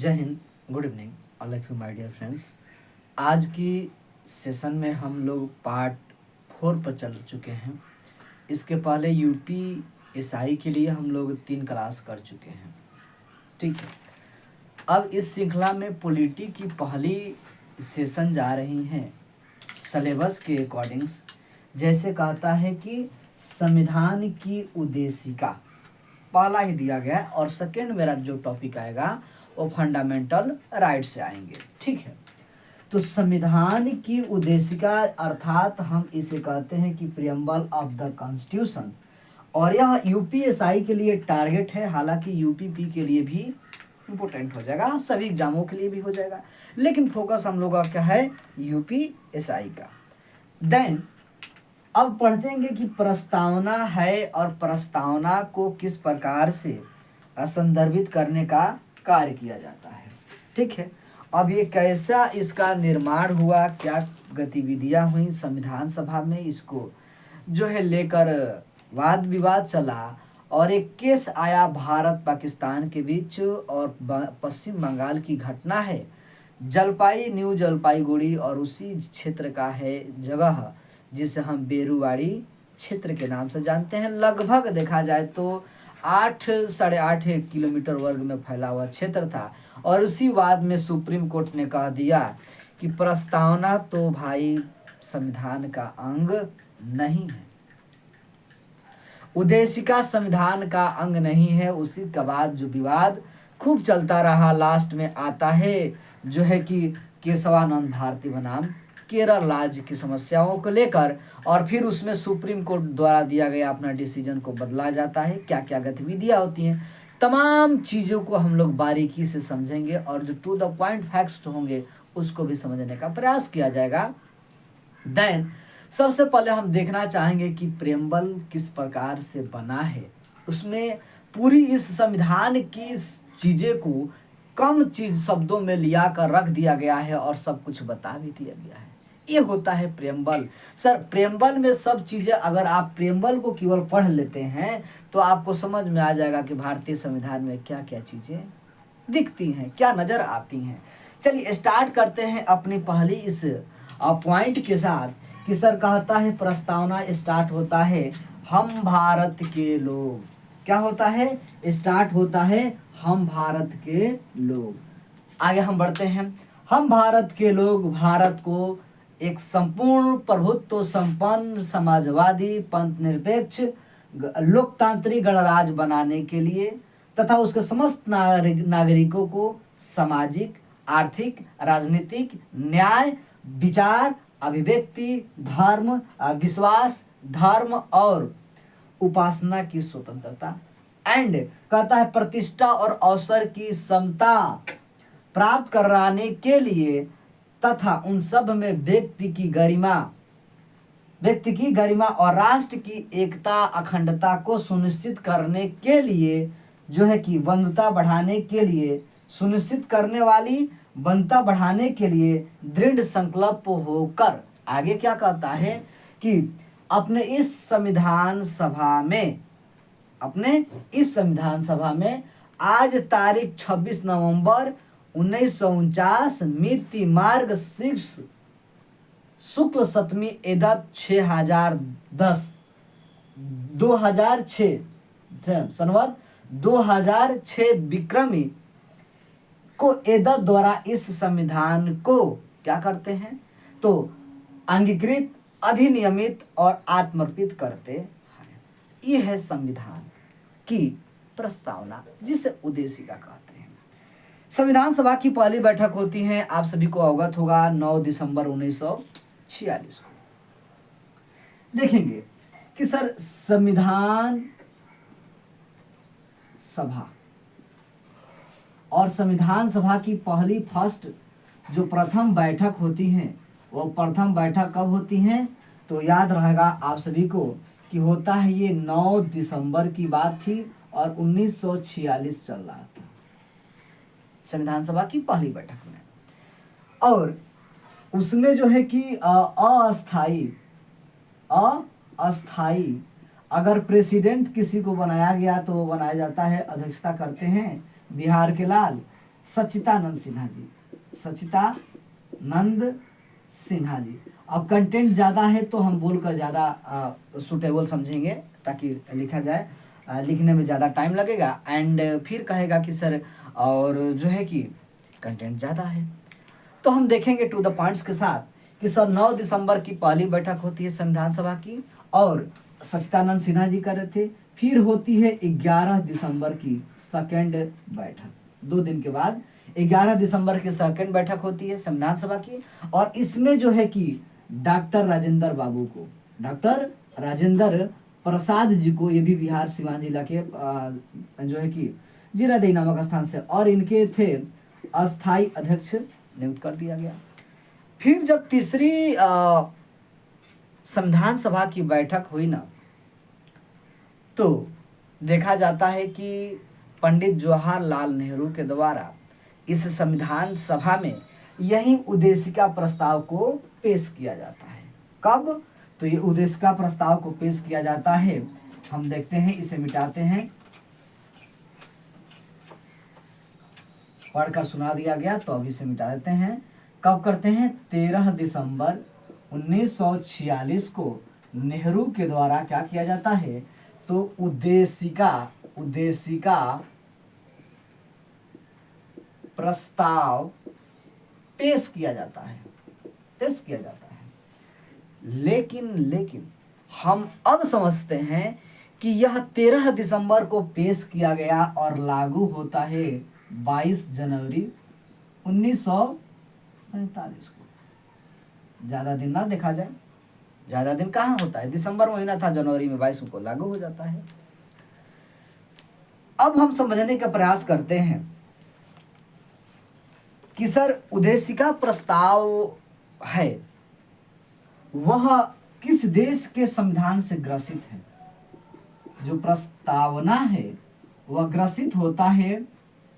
जय हिंद, good evening all of you my dear friends. आज की सेशन में हम लोग पार्ट 4 पर चल चुके हैं। इसके पहले यूपी एसआई के लिए हम लोग 3 क्लास कर चुके हैं, ठीक है। अब इस श्रृंखला में पॉलिटी की पहली सेशन जा रही हैं सिलेबस के अकॉर्डिंग्स। जैसे कहता है कि संविधान की उद्देशिका पहला ही दिया गया है, और सेकेंड मेरा जो टॉपिक आएगा वो फंडामेंटल राइट से आएंगे, ठीक है। तो संविधान की उद्देशिका अर्थात हम इसे कहते हैं कि प्रियम्बल ऑफ द कॉन्स्टिट्यूशन, और यह यूपीएसआई के लिए टारगेट है। हालांकि यूपीपी के लिए भी इम्पोर्टेंट हो जाएगा, सभी एग्जामों के लिए भी हो जाएगा, लेकिन फोकस हम लोग का क्या है, यूपीएसआई का। देन अब पढ़ेंगे कि प्रस्तावना है और प्रस्तावना को किस प्रकार से संदर्भित करने का कार्य किया जाता है, ठीक है। अब ये कैसा इसका निर्माण हुआ, क्या गतिविधियां हुई संविधान सभा में, इसको जो है लेकर वाद विवाद चला, और एक केस आया भारत पाकिस्तान के बीच, और पश्चिम बंगाल की घटना है, न्यू जलपाईगुड़ी, और उसी क्षेत्र का है जगह जिसे हम बेरुवाड़ी क्षेत्र के नाम से जानते हैं। लगभग देखा जाए तो 8-8.5 किलोमीटर वर्ग में फैला हुआ क्षेत्र था, और उसी वाद में सुप्रीम कोर्ट ने कह दिया कि प्रस्तावना तो भाई संविधान का अंग नहीं है, उद्देशिका संविधान का अंग नहीं है। उसी के बाद जो विवाद खूब चलता रहा, लास्ट में आता है जो है कि केशवानंद भारती बनाम केरल राज्य की समस्याओं को लेकर, और फिर उसमें सुप्रीम कोर्ट द्वारा दिया गया अपना डिसीजन को बदला जाता है। क्या क्या गतिविधियां होती हैं, तमाम चीज़ों को हम लोग बारीकी से समझेंगे, और जो टू द पॉइंट फैक्ट्स होंगे उसको भी समझने का प्रयास किया जाएगा। देन सबसे पहले हम देखना चाहेंगे कि प्रेम्बल किस प्रकार से बना है। उसमें पूरी इस संविधान की चीज़ें को कम चीज शब्दों में लिया कर रख दिया गया है, और सब कुछ बता भी दिया गया है। ये होता है प्रेम्बल। सर प्रेम्बल में सब चीज़ें, अगर आप प्रेम्बल को केवल पढ़ लेते हैं तो आपको समझ में आ जाएगा कि भारतीय संविधान में क्या क्या चीज़ें दिखती हैं, क्या नज़र आती हैं। चलिए स्टार्ट करते हैं अपनी पहली इस पॉइंट के साथ कि सर कहता है प्रस्तावना स्टार्ट होता है हम भारत के लोग, क्या होता है, स्टार्ट होता है हम भारत के लोग। आगे हम बढ़ते हैं। हम भारत के लोग भारत को एक संपूर्ण प्रभुत्व संपन्न समाजवादी पंथ निरपेक्ष लोकतांत्रिक गणराज्य बनाने के लिए तथा उसके समस्त नागरिकों को सामाजिक, आर्थिक, राजनीतिक, न्याय, विचार, अभिव्यक्ति, धर्म, विश्वास, धर्म और उपासना की स्वतंत्रता एंड कहता है प्रतिष्ठा और अवसर की समता प्राप्त कराने के लिए तथा उन सब में व्यक्ति की गरिमा और राष्ट्र की एकता अखंडता को सुनिश्चित करने के लिए जो है कि बंधुता बढ़ाने के लिए, सुनिश्चित करने वाली बंधुता बढ़ाने के लिए दृढ़ संकल्प होकर, आगे क्या कहता है कि अपने इस संविधान सभा में आज तारीख 26 नवंबर 1949 मिति मार्ग 6 शुक्ल सप्तमी एदत 6010 2006 संवत 2006 विक्रमी को एदत द्वारा इस संविधान को क्या करते हैं, तो अंगीकृत, अधिनियमित और आत्मर्पित करते हैं। यह है संविधान की प्रस्तावना, जिसे उद्देशिका कहते हैं। संविधान सभा की पहली बैठक होती है, आप सभी को अवगत होगा, 9 दिसंबर 1946 को। देखेंगे कि सर संविधान सभा और संविधान सभा की पहली फर्स्ट जो प्रथम बैठक होती है, वो प्रथम बैठक कब होती है, तो याद रहेगा आप सभी को कि होता है ये 9 दिसंबर की बात थी, और 1946 चल रहा था संविधान सभा की पहली बैठक में। और उसमें जो है कि अस्थाई अगर प्रेसिडेंट किसी को बनाया गया तो वो बनाया जाता है, अध्यक्षता करते हैं बिहार के लाल सच्चिदानंद सिन्हा जी, सच्चिदानंद सिन्हा जी। अब कंटेंट ज़्यादा है तो हम बोलकर ज़्यादा सुटेबल समझेंगे ताकि लिखा जाए, लिखने में ज़्यादा टाइम लगेगा एंड फिर कहेगा कि सर और जो है कि कंटेंट ज़्यादा है। तो हम देखेंगे टू द पॉइंट्स के साथ कि सर 9 दिसंबर की पहली बैठक होती है संविधान सभा की और सच्चिदानंद सिन्हा जी कर रहे थे। फिर होती है 11 दिसंबर की सेकेंड बैठक, 2 दिन के बाद 11 दिसंबर की सेकेंड बैठक होती है संविधान सभा की। और इसमें जो है कि डॉक्टर राजेंद्र बाबू को, डॉक्टर राजेंद्र प्रसाद जी को, ये भी बिहार सिवान जिला के जो है कि जीरादेई नामक स्थान से, और इनके थे अस्थाई अध्यक्ष नियुक्त कर दिया गया। फिर जब तीसरी संविधान सभा की बैठक हुई ना, तो देखा जाता है कि पंडित जवाहरलाल नेहरू के द्वारा इस संविधान सभा में यही उद्देशिका प्रस्ताव को पेश किया जाता है। कब? तो ये उद्देशिका प्रस्ताव को पेश किया जाता है, हम देखते हैं, इसे मिटाते हैं, पढ़कर सुना दिया गया तो अभी से मिटा देते हैं। कब करते हैं? 13 दिसंबर 1946 को नेहरू के द्वारा क्या किया जाता है? तो उद्देशिका प्रस्ताव पेश किया जाता है, लेकिन हम अब समझते हैं कि यह 13 दिसंबर को पेश किया गया और लागू होता है 22 जनवरी 1947 को। ज़्यादा दिन ना देखा जाए, ज़्यादा दिन कहाँ होता है, दिसंबर महीना था, जनवरी में 22 को लागू हो जाता है। अब हम समझने का प्रयास करते हैं कि सर उद्देशिका प्रस्ताव है वह किस देश के संविधान से ग्रसित है? जो प्रस्तावना है वह ग्रसित होता है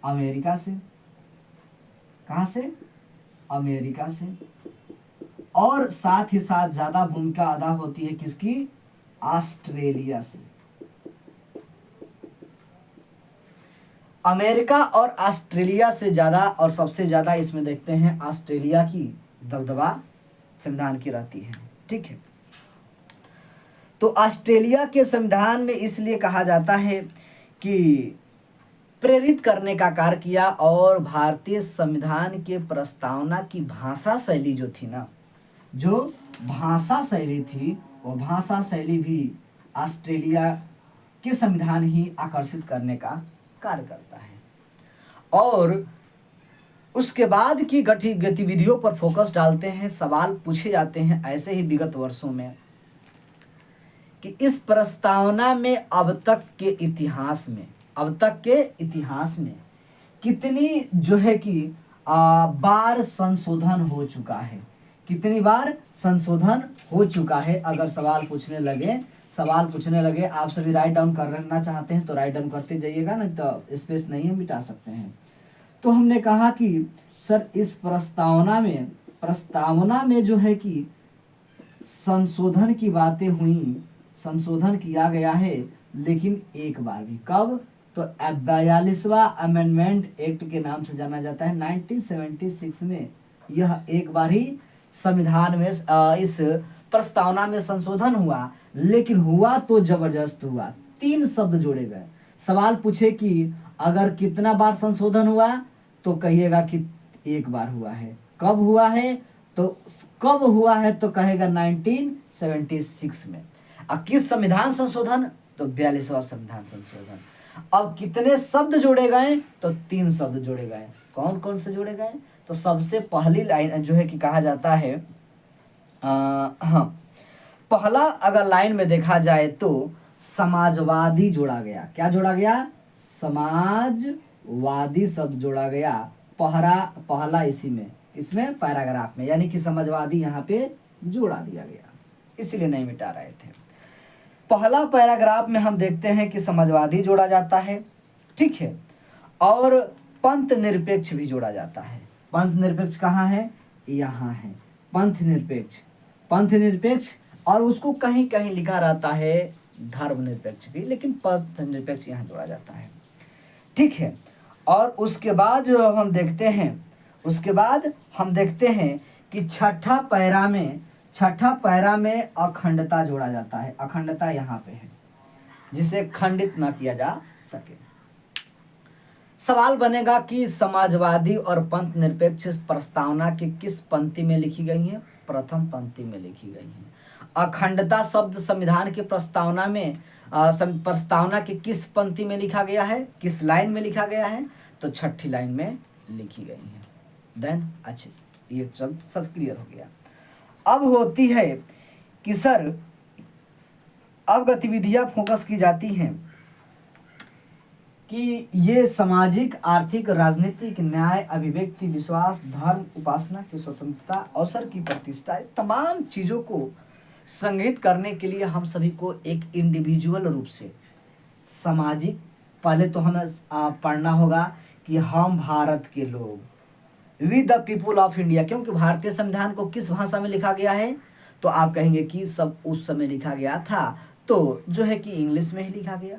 अमेरिका से। कहाँ से? अमेरिका से। और साथ ही साथ ज्यादा भूमिका अदा होती है किसकी? ऑस्ट्रेलिया से। अमेरिका और ऑस्ट्रेलिया से ज्यादा, और सबसे ज्यादा इसमें देखते हैं ऑस्ट्रेलिया की दबदबा संविधान की रहती है। ठीक है, तो ऑस्ट्रेलिया के संविधान में इसलिए कहा जाता है कि प्रेरित करने का कार्य किया, और भारतीय संविधान के प्रस्तावना की भाषा शैली जो थी ना, जो भाषा शैली थी, वो भाषा शैली भी ऑस्ट्रेलिया के संविधान ही आकर्षित करने का कार्य करता है। और उसके बाद की गतिविधियों पर फोकस डालते हैं, सवाल पूछे जाते हैं ऐसे ही विगत वर्षों में कि इस प्रस्तावना में अब तक के इतिहास में कितनी जो है कि बार संशोधन हो चुका है, कितनी बार संशोधन हो चुका है। अगर सवाल पूछने लगे आप सभी राइट डाउन करना चाहते हैं तो राइट डाउन करते जाइएगा, नहीं तो स्पेस नहीं है, मिटा सकते हैं। तो हमने कहा कि सर इस प्रस्तावना में जो है कि संशोधन की बातें हुई, संशोधन किया गया है, लेकिन एक बार भी। कब? तो 42वां अमेंडमेंट एक्ट के नाम से जाना जाता है। 1976 में यह एक बार ही संविधान में इस प्रस्तावना में संशोधन हुआ, लेकिन हुआ तो जबरदस्त हुआ। 3 शब्द जोड़े गए। सवाल पूछे कि अगर कितना बार संशोधन हुआ तो कहिएगा कि एक बार हुआ है। कब हुआ है तो कहेगा 1976 में। अब किस संविधान संशोधन? तो 42वां संविधान संशोधन। अब कितने शब्द जोड़े गए? तो 3 शब्द जोड़े गए। कौन कौन से जोड़े गए? तो सबसे पहली लाइन जो है कि कहा जाता है पहला अगर लाइन में देखा जाए तो समाजवादी जोड़ा गया। क्या जोड़ा गया? समाजवादी शब्द जोड़ा गया। पहला इसमें पैराग्राफ में, यानी कि समाजवादी यहाँ पे जोड़ा दिया गया, इसीलिए नहीं मिटा रहे थे। पहला पैराग्राफ में हम देखते हैं कि समाजवादी जोड़ा जाता है, ठीक है, और पंथ निरपेक्ष भी जोड़ा जाता है। पंथ निरपेक्ष कहाँ है? यहाँ है पंथ निरपेक्ष, और उसको कहीं कहीं लिखा रहता है धर्म निरपेक्ष भी, लेकिन पंथ निरपेक्ष यहाँ जोड़ा जाता है, ठीक है। और उसके बाद जो हम देखते हैं, उसके बाद हम देखते हैं कि छठा पैरा में अखंडता जोड़ा जाता है। अखंडता यहाँ पे है, जिसे खंडित ना किया जा सके। सवाल बनेगा कि समाजवादी और पंथ निरपेक्ष प्रस्तावना की किस पंक्ति में लिखी गई है? प्रथम पंक्ति में लिखी गई है। अखंडता शब्द संविधान की प्रस्तावना में प्रस्तावना की किस पंक्ति में लिखा गया है, किस लाइन में लिखा गया है? तो छठी लाइन में लिखी गई है। देन अच्छा, ये सब क्लियर हो गया। अब होती है कि सर अब गतिविधियां फोकस की जाती हैं कि ये सामाजिक, आर्थिक, राजनीतिक, न्याय, अभिव्यक्ति, विश्वास, धर्म, उपासना की स्वतंत्रता, अवसर की प्रतिष्ठा, तमाम चीज़ों को संग्रहित करने के लिए हम सभी को एक इंडिविजुअल रूप से सामाजिक, पहले तो हमें पढ़ना होगा कि हम भारत के लोग, we the people of India. क्योंकि भारतीय संविधान को किस भाषा में लिखा गया है? तो आप कहेंगे कि सब उस समय लिखा गया था तो जो है कि इंग्लिश में ही लिखा गया।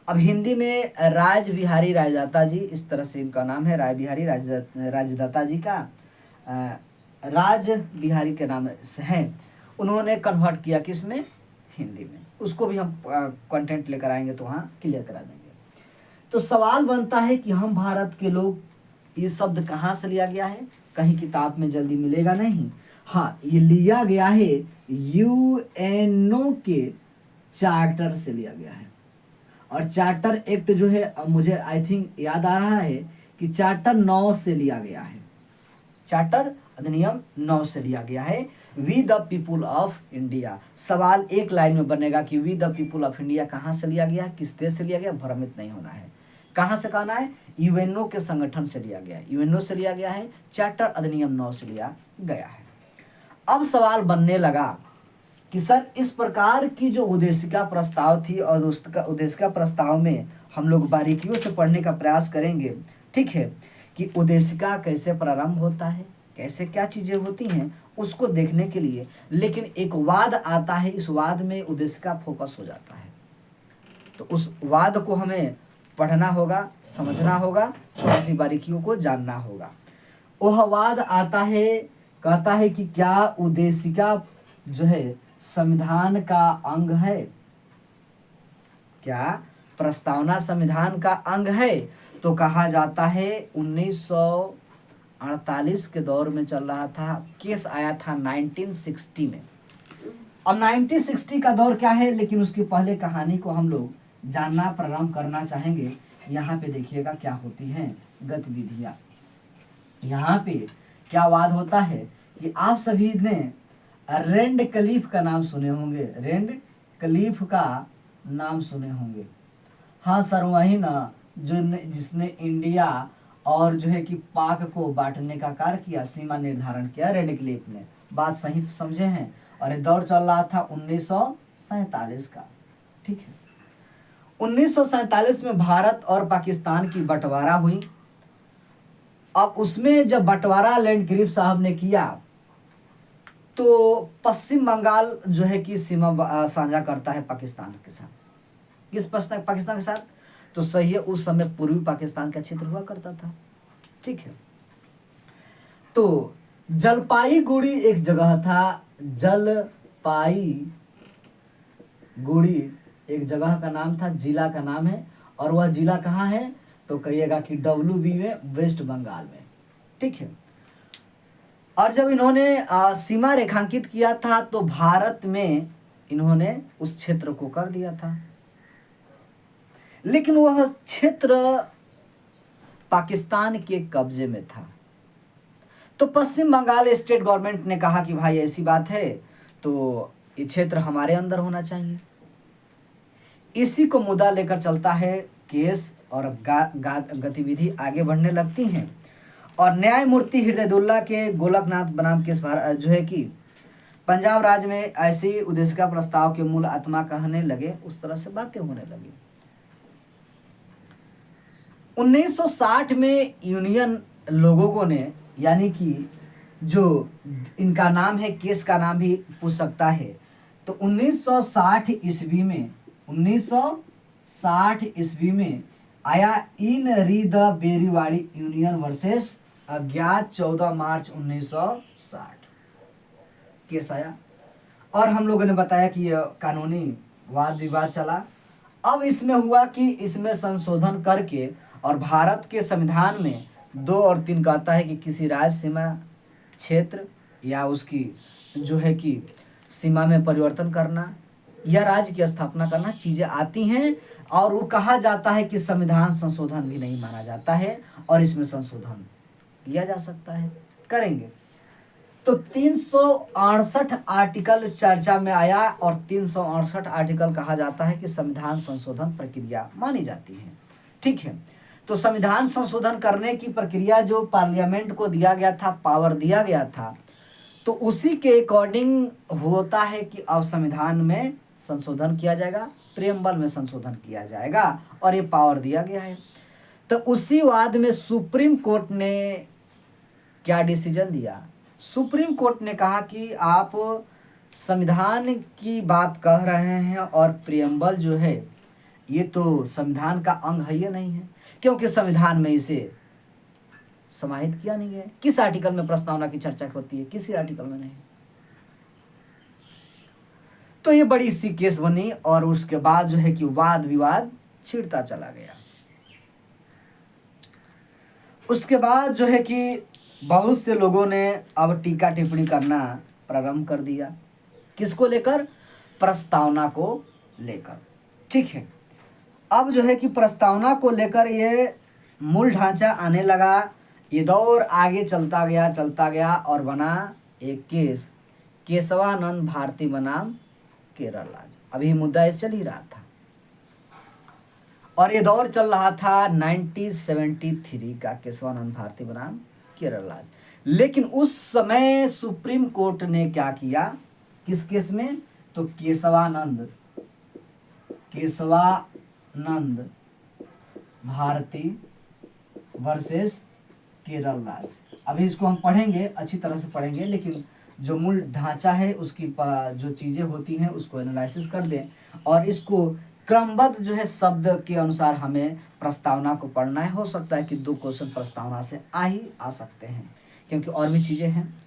अब हिंदी में राज बिहारी राजदाता जी, इस तरह से इनका नाम है, राय बिहारी राजदाता जी का राज बिहारी के नाम से है, उन्होंने कन्वर्ट किया किस में? हिंदी में। उसको भी हम कंटेंट लेकर आएंगे तो वहाँ क्लियर करा देंगे। तो सवाल बनता है कि हम भारत के लोग, ये शब्द कहाँ से लिया गया है? कहीं किताब में जल्दी मिलेगा नहीं। हाँ, ये लिया गया है यूएनओ के चार्टर से लिया गया है। और चार्टर एक्ट जो है, मुझे आई थिंक याद आ रहा है कि चार्टर 9 से लिया गया है। चार्टर अधिनियम 9 से लिया गया है। We the people of India. सवाल एक लाइन में बनेगा कि we the people of India कहाँ से लिया गया, किस देश से लिया गया? भ्रमित नहीं होना है। कहाँ से कहना है? यूएनओ के संगठन से लिया गया है। यूएनओ से लिया गया है, चार्टर अधिनियम 9 से लिया गया है। अब सवाल बनने लगा कि सर इस प्रकार की जो उद्देशिका प्रस्ताव थी, और उद्देशिका प्रस्ताव में हम लोग बारीकियों से पढ़ने का प्रयास करेंगे, ठीक है, कि उद्देशिका कैसे प्रारंभ होता है, कैसे क्या चीज़ें होती हैं, उसको देखने के लिए। लेकिन एक वाद आता है, इस वाद में उद्देशिका फोकस हो जाता है, तो उस वाद को हमें पढ़ना होगा, समझना होगा, थोड़ी सी बारीकियों को जानना होगा। वह वाद आता है, कहता है कि क्या उद्देशिका जो है संविधान का अंग है? क्या प्रस्तावना संविधान का अंग है? तो कहा जाता है 1948 के दौर में चल रहा था, केस आया था 1960 में। अब 1960 का दौर क्या है, लेकिन उसकी पहले कहानी को हम लोग जानना प्रारंभ करना चाहेंगे। यहाँ पे देखिएगा क्या होती हैं गतिविधियां। यहाँ पे क्या वाद होता है कि आप सभी ने रेंड क्लिफ का नाम सुने होंगे। रेंड क्लिफ का नाम सुने होंगे। हाँ सर, वही ना जिसने इंडिया और जो है कि पाक को बांटने का कार्य किया, सीमा निर्धारण किया रेंड क्लिफ ने। बात सही समझे हैं? और ये दौर चल रहा था 1947 का, ठीक है। 1947 में भारत और पाकिस्तान की बंटवारा हुई। अब उसमें जब बंटवारा लैंड ग्रिफ साहब ने किया तो पश्चिम बंगाल जो है कि सीमा साझा करता है पाकिस्तान के साथ। किस पाकिस्तान के साथ? तो सही है, उस समय पूर्वी पाकिस्तान का क्षेत्र हुआ करता था, ठीक है। तो जलपाईगुड़ी एक जगह था, जलपाईगुड़ी एक जगह का नाम था, जिला का नाम है। और वह जिला कहाँ है? तो कहिएगा कि WB में, वेस्ट बंगाल में, ठीक है। और जब इन्होंने सीमा रेखांकित किया था तो भारत में इन्होंने उस क्षेत्र को कर दिया था, लेकिन वह क्षेत्र पाकिस्तान के कब्जे में था। तो पश्चिम बंगाल स्टेट गवर्नमेंट ने कहा कि भाई ऐसी बात है तो ये क्षेत्र हमारे अंदर होना चाहिए। इसी को मुद्दा लेकर चलता है केस, और गतिविधि आगे बढ़ने लगती हैं। और न्यायमूर्ति हृदयदुल्ला के गोलकनाथ बनाम केस जो है कि पंजाब राज्य में ऐसी उद्देशिका प्रस्ताव के मूल आत्मा कहने लगे, उस तरह से बातें होने लगी। 1960 में यूनियन लोगों ने, यानी कि जो इनका नाम है, केस का नाम भी पूछ सकता है, तो 1960 ईस्वी में आया इन री द बेरीवाड़ी यूनियन वर्सेस अज्ञात 14 मार्च 1960 केस आया। और हम लोगों ने बताया कि यह कानूनी वाद विवाद चला। अब इसमें हुआ कि इसमें संशोधन करके और भारत के संविधान में 2 और 3 कहता है कि किसी राज्य सीमा क्षेत्र या उसकी जो है कि सीमा में परिवर्तन करना या राज्य की स्थापना करना चीज़ें आती हैं, और वो कहा जाता है कि संविधान संशोधन भी नहीं माना जाता है और इसमें संशोधन किया जा सकता है, करेंगे। तो 368 आर्टिकल चर्चा में आया और 368 आर्टिकल कहा जाता है कि संविधान संशोधन प्रक्रिया मानी जाती है। ठीक है, तो संविधान संशोधन करने की प्रक्रिया जो पार्लियामेंट को दिया गया था, पावर दिया गया था, तो उसी के अकॉर्डिंग होता है कि अब संविधान में संशोधन किया जाएगा, प्रेमबल में संशोधन किया जाएगा, और ये पावर दिया गया है। तो उसी वाद में सुप्रीम कोर्ट ने क्या डिसीजन दिया? सुप्रीम कोर्ट ने कहा कि आप संविधान की बात कह रहे हैं और प्रेमबल जो है ये तो संविधान का अंग है, ये नहीं है, क्योंकि संविधान में इसे समाहित किया नहीं है। किस आर्टिकल में प्रस्तावना की चर्चा होती है? किसी आर्टिकल में नहीं। तो ये बड़ी सी केस बनी और उसके बाद जो है कि वाद विवाद छिड़ता चला गया। उसके बाद जो है कि बहुत से लोगों ने अब टीका टिप्पणी करना प्रारंभ कर दिया। किसको लेकर? प्रस्तावना को लेकर। ठीक है, अब जो है कि प्रस्तावना को लेकर ये मूल ढांचा आने लगा। ये दौर आगे चलता गया और बना एक केस, केशवानंद भारती बनाम केरल राज्य। अभी मुद्दा चल ही रहा था और ये दौर चल रहा था 1973 का, केशवानंद भारती बनाम केरल राज्य। लेकिन उस समय सुप्रीम कोर्ट ने क्या किया? किस केस में? तो केशवानंद भारती वर्सेस केरल राज्य। अभी इसको हम पढ़ेंगे, अच्छी तरह से पढ़ेंगे, लेकिन जो मूल ढांचा है उसकी जो चीज़ें होती हैं उसको एनालिसिस कर लें और इसको क्रमबद्ध जो है शब्द के अनुसार हमें प्रस्तावना को पढ़ना है। हो सकता है कि 2 क्वेश्चन प्रस्तावना से आ सकते हैं, क्योंकि और भी चीज़ें हैं।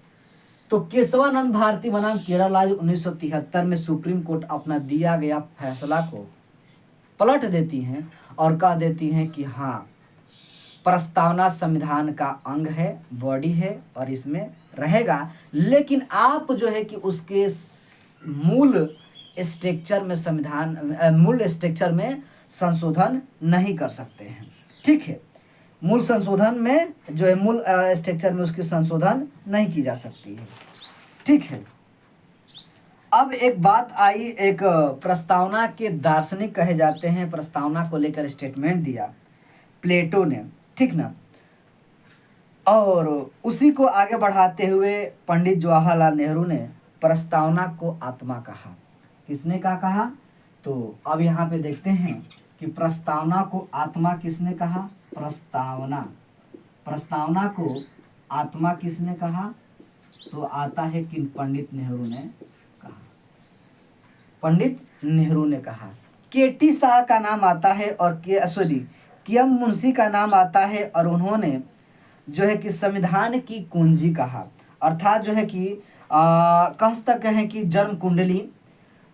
तो केशवानंद भारती बनाम केरल राज्य 1973 में सुप्रीम कोर्ट अपना दिया गया फैसला को पलट देती हैं और कह देती हैं कि हाँ, प्रस्तावना संविधान का अंग है, बॉडी है और इसमें रहेगा, लेकिन आप जो है कि उसके मूल स्ट्रक्चर में संशोधन नहीं कर सकते हैं। ठीक है, मूल संशोधन में जो है मूल स्ट्रक्चर में उसकी संशोधन नहीं की जा सकती है। ठीक है, अब एक बात आई, एक प्रस्तावना के दार्शनिक कहे जाते हैं, प्रस्तावना को लेकर स्टेटमेंट दिया प्लेटो ने, ठीक ना। और उसी को आगे बढ़ाते हुए पंडित जवाहरलाल नेहरू ने प्रस्तावना को आत्मा कहा। किसने क्या कहा? तो अब यहाँ पे देखते हैं कि प्रस्तावना को आत्मा किसने कहा? प्रस्तावना को आत्मा किसने कहा? तो आता है कि पंडित नेहरू ने कहा। पंडित नेहरू ने कहा। केटी शाह का नाम आता है और कियम मुंशी का नाम आता है, और उन्होंने जो है कि संविधान की कुंजी कहा, अर्थात जो है कि कह सकते हैं कि जन्म कुंडली।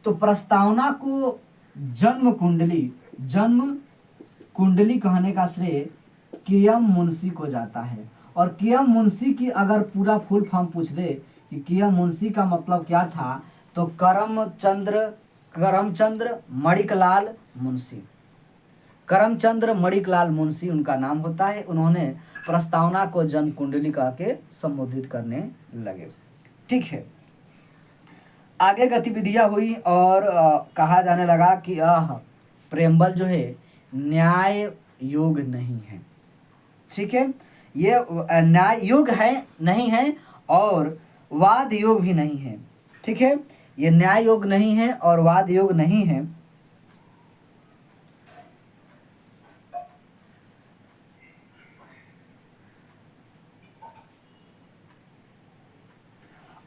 तो प्रस्तावना को जन्म कुंडली कहने का श्रेय कियम मुंशी को जाता है। और कियम मुंशी की अगर पूरा फुल फॉर्म पूछ दे कि कियम मुंशी का मतलब क्या था, तो करमचंद्र मणिकलाल मुंशी उनका नाम होता है। उन्होंने प्रस्तावना को जन्म कुंडली कह के संबोधित करने लगे। ठीक है, आगे गतिविधियां हुई और कहा जाने लगा कि प्रेमबल जो है न्याय योग नहीं है। ठीक है, ये न्याय योग है नहीं है और वाद योग भी नहीं है। ठीक है, ये न्याय योग नहीं है और वाद योग नहीं है।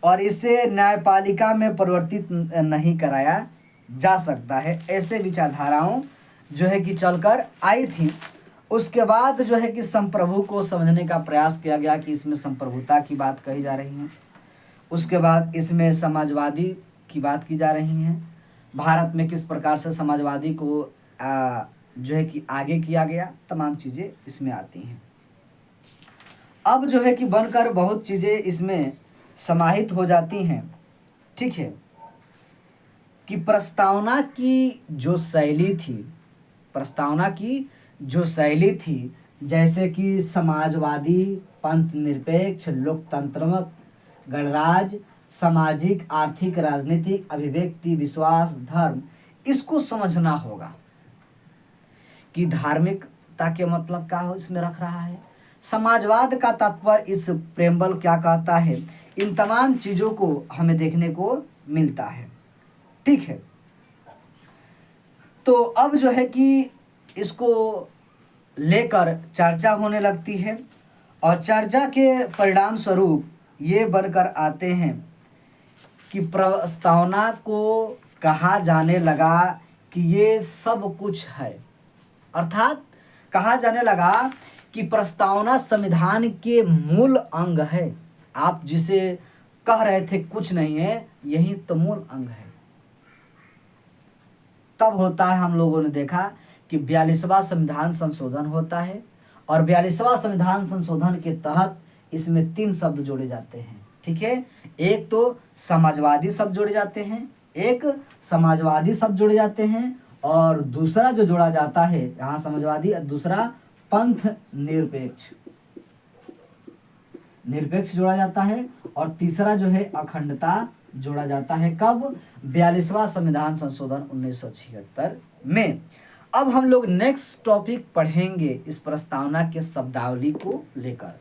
और इसे न्यायपालिका में परिवर्तित नहीं कराया जा सकता है। ऐसे विचारधाराओं जो है कि चलकर आई थी उसके बाद जो है कि संप्रभु को समझने का प्रयास किया गया कि इसमें संप्रभुता की बात कही जा रही है। उसके बाद इसमें समाजवादी की बात की जा रही है, भारत में किस प्रकार से समाजवादी को जो है कि आगे किया गया, तमाम चीज़ें इसमें आती हैं। अब जो है कि बनकर बहुत चीज़ें इसमें समाहित हो जाती हैं, ठीक है, कि प्रस्तावना की जो शैली थी, प्रस्तावना की जो शैली थी, जैसे कि समाजवादी, पंथ निरपेक्ष, लोकतंत्रात्मक, गणराज, सामाजिक, आर्थिक, राजनीतिक, अभिव्यक्ति, विश्वास, धर्म, इसको समझना होगा कि धार्मिकता के मतलब क्या हो इसमें रख रहा है, समाजवाद का तात्पर्य इस प्रेम्बल क्या कहता है, इन तमाम चीज़ों को हमें देखने को मिलता है, ठीक है। तो अब जो है कि इसको लेकर चर्चा होने लगती है और चर्चा के परिणाम स्वरूप ये बनकर आते हैं कि प्रस्तावना को कहा जाने लगा कि ये सब कुछ है, अर्थात कहा जाने लगा कि प्रस्तावना संविधान के मूल अंग है। आप जिसे कह रहे थे कुछ नहीं है, यही तो मूल अंग है। तब होता है, हम लोगों ने देखा कि 42वां संविधान संशोधन होता है और 42वां संविधान संशोधन के तहत इसमें 3 शब्द जोड़े जाते हैं, ठीक है। एक तो समाजवादी शब्द जोड़े जाते हैं, एक समाजवादी शब्द जोड़े जाते हैं और दूसरा जो जोड़ा जाता है यहाँ समाजवादी, दूसरा पंथ निरपेक्ष, निरपेक्ष जोड़ा जाता है और तीसरा जो है अखंडता जोड़ा जाता है। कब? 42वां संविधान संशोधन 1976 में। अब हम लोग नेक्स्ट टॉपिक पढ़ेंगे इस प्रस्तावना के शब्दावली को लेकर।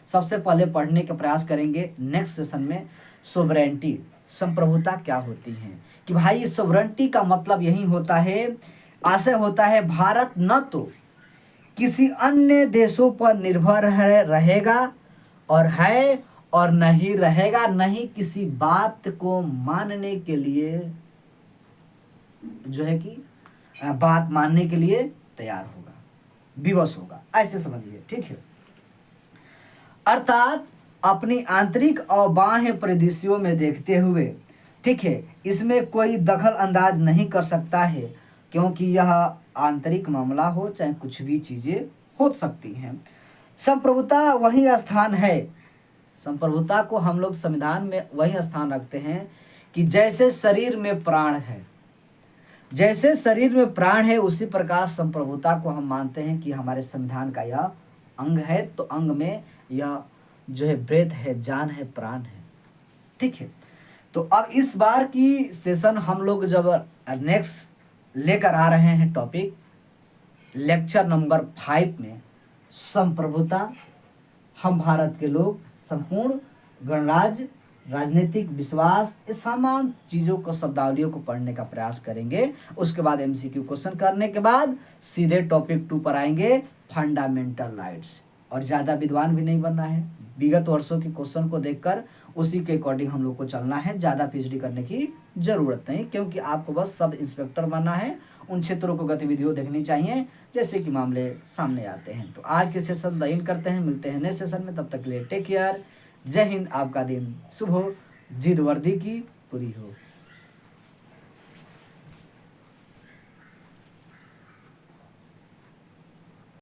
सबसे पहले पढ़ने का प्रयास करेंगे नेक्स्ट सेशन में सोवरेंटी, संप्रभुता क्या होती है, कि भाई सोवरेंटी का मतलब यही होता है, आशय होता है भारत न तो किसी अन्य देशों पर निर्भर रहेगा और है और नहीं रहेगा, नहीं किसी बात को मानने के लिए जो है कि बात मानने के लिए तैयार होगा, विवश होगा, ऐसे समझिए, ठीक है। अर्थात अपनी आंतरिक और बाह्य परिदृश्यों में देखते हुए, ठीक है, इसमें कोई दखल अंदाज नहीं कर सकता है, क्योंकि यह आंतरिक मामला हो, चाहे कुछ भी चीज़ें हो सकती हैं। संप्रभुता वही स्थान है, संप्रभुता को हम लोग संविधान में वही स्थान रखते हैं कि जैसे शरीर में प्राण है, जैसे शरीर में प्राण है, उसी प्रकार संप्रभुता को हम मानते हैं कि हमारे संविधान का यह अंग है। तो अंग में यह जो है ब्रेथ है, जान है, प्राण है, ठीक है। तो अब इस बार की सेशन हम लोग जब नेक्स्ट लेकर आ रहे हैं टॉपिक लेक्चर नंबर 5 में, संप्रभुता, हम भारत के लोग, संपूर्ण गणराज्य, राजनीतिक विश्वास, इस तमाम चीज़ों को, शब्दावलियों को पढ़ने का प्रयास करेंगे। उसके बाद MCQ क्वेश्चन करने के बाद सीधे टॉपिक 2 पर आएंगे, फंडामेंटल राइट्स। और ज़्यादा विद्वान भी नहीं बनना है, विगत वर्षों के क्वेश्चन को देखकर उसी के अकॉर्डिंग हम लोग को चलना है, ज़्यादा PhD करने की ज़रूरत नहीं, क्योंकि आपको बस सब इंस्पेक्टर बनना है। उन क्षेत्रों को गतिविधियों देखनी चाहिए जैसे कि मामले सामने आते हैं। तो आज के सेशन द एंड करते हैं, मिलते हैं नए सेशन में, तब तक के लिए टेक केयर, जय हिंद, आपका दिन शुभ हो, जीत वर्दी की पूरी हो।